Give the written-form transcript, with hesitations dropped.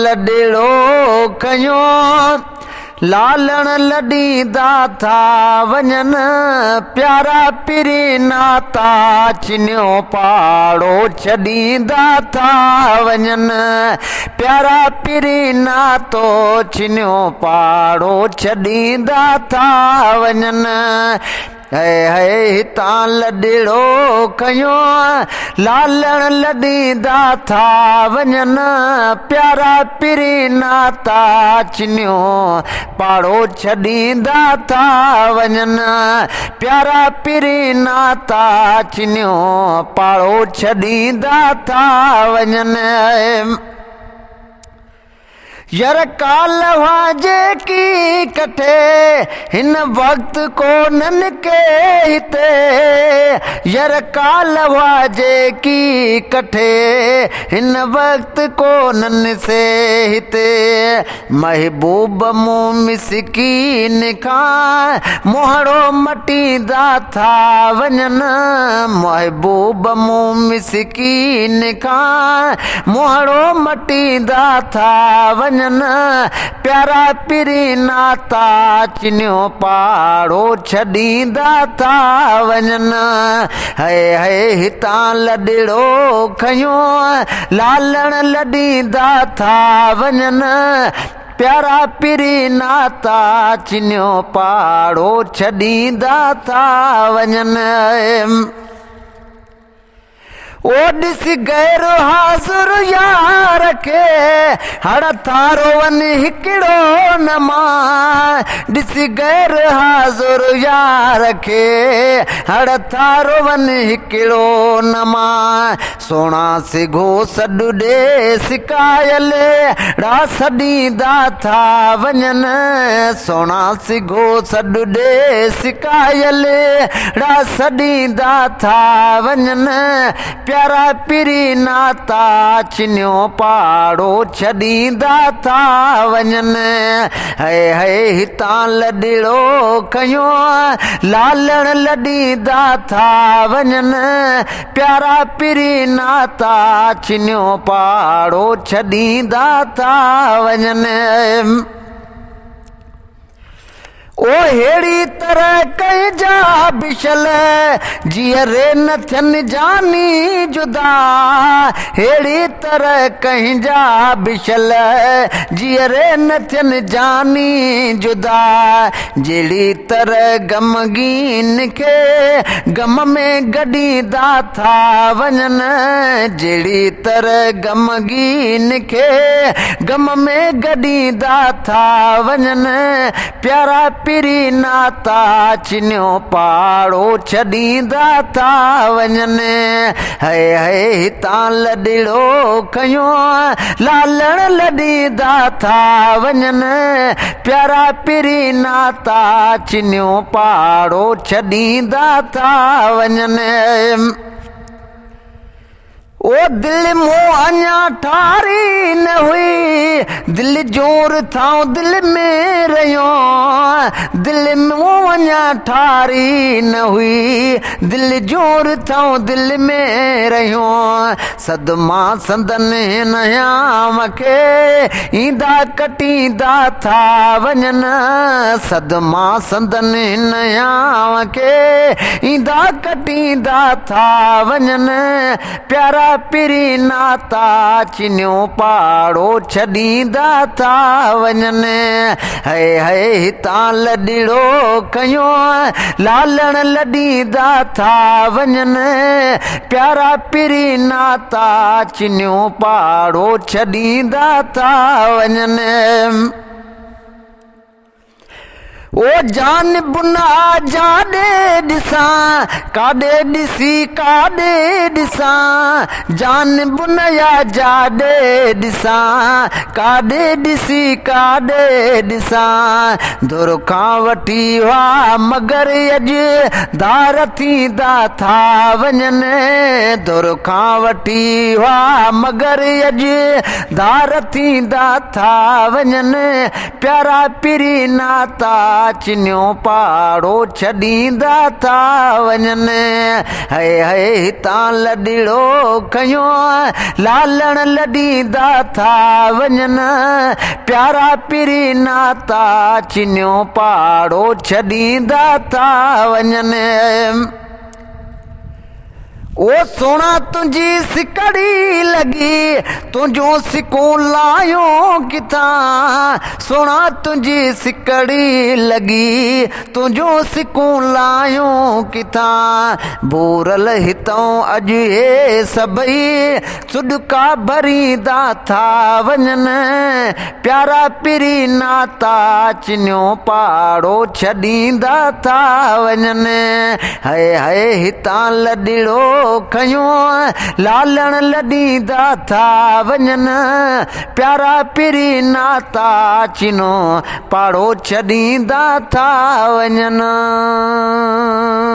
लॾेड़ो कयो लालण लॾींदा था वञनि प्यारा पिरी नाता चिन्यो पाड़ो छॾींदा था वञनि प्यारा पिरी नातो चिन्यो पाड़ो छॾींदा था वञनि हितां लॾेड़ो कयो लालण लॾींदा था वञनि प्यारा पिरी नाता चिन्यो पाड़ो छॾींदा था वञनि प्यारा पिरी नाता चिन्यो पाड़ो छॾींदा था वञनि यार कालवा जेकी कटे हिन वक्त कोनन के हिते यार कालवा जेकी कटे हिन वक्त कोनन से हिते महबूब मुँह मिसकीन खां मोहड़ो मटींदा था वञनि महबूब मुँह मिसकीन खां मोहड़ो मटींदा था वञनि प्यारा पिरी नाता चिन्यो पाड़ो छॾींदा था वञनि हितां लॾेड़ो खयो लालण लॾींदा था वञनि प्यारा पिरी नाता चिन्यो पाड़ो छॾींदा था वञनि ओ ॾिस गैर हाज़ुर यार खे हड़ थारो वञ हिकिड़ो न मां ॾिस गैर हाज़ुर यार खे हड़ थारो वञ हिकिड़ो न मां सोना सिघो सॾु ॾे सिकायल ड़ा सॾींदा था वञनि सोना सिघो सॾु ॾे सिकायल ड़ा सॾींदा था वञनि प्यारा पिरी नाता चिन्यो पाड़ो छॾींदा था वञनि हितां लॾेड़ो कयो लालण लॾींदा था वञनि प्यारा पिरी नाता चिन्यो पाड़ो छॾींदा था वञनि ओ हेड़ी तरह कहिंजा बिशल जीअरे न थियनि जानी जुदा हेड़ी तरह कहिंजा बिशल जीअरे न थियनि जानी जुदा जहिड़ी तरह गमगीन खे गम में गॾींदा था वञनि जहिड़ी तरह गमगीन खे गम में गॾींदा था वञनि प्यारा पिरी नाता चिन्यो पाड़ो छॾींदा था वञनि हितां लॾेड़ो कयो लालण लॾींदा था वञनि प्यारा पिरी नाता चिन्यो पाड़ो छॾींदा था वञनि ओ दिल मूं अञा ठारी न हुई दिल जोर थां दिल में रहियो दिल मूं अञा ठारी न हुई दिल जोर थां दिल में रहियो सदमा संदन नयाम खे ईंदा कटींदा था वञनि सदमा संदन नयाम खे ईंदा कटींदा था वञनि प्यारा पिरी नाता चिन्यो पाड़ो छॾींदा था वञनि हितां लॾेड़ो कयो लालण लॾींदा था वञनि प्यारा पिरी नाता चिन्यो पाड़ो छॾींदा था वञनि ओ जान बुना जाॾे ॾिसां काॾे ॾिसी काॾे ॾिसां जान बुनया जाॾे ॾिसां काॾे ॾिसी काॾे ॾिसां दुर खां वठी वा मगर अॼु धार थींदा था वञनि दुर खां वठी वा मगर अॼु धार थींदा था वञनि प्यारा पिरी नाता चिनियो पहाड़ो छॾींदा था वञनि है हितां लॾिड़ो खयो लालण लॾींदा था वञनि प्यारा पिरी नाता चिनियो पहाड़ो छॾींदा था वञनि ओ सोना तुंहिंजी सिकड़ी लॻी तुंहिंजो सिको लायो किथां सोना तुंहिंजी सिकड़ी लॻी तुंहिंजो सिको लायो किथां बोरल हितां अॼु हे सभई सुॾका भरींदा था वञनि प्यारा पिरी नाता चिनियो पहाड़ो छॾींदा था वञनि है हितां लॾिड़ो खयो लालण लॾींदा था वञनि प्यारा पिरी नाता चिनो पहाड़ो छॾींदा था वञनि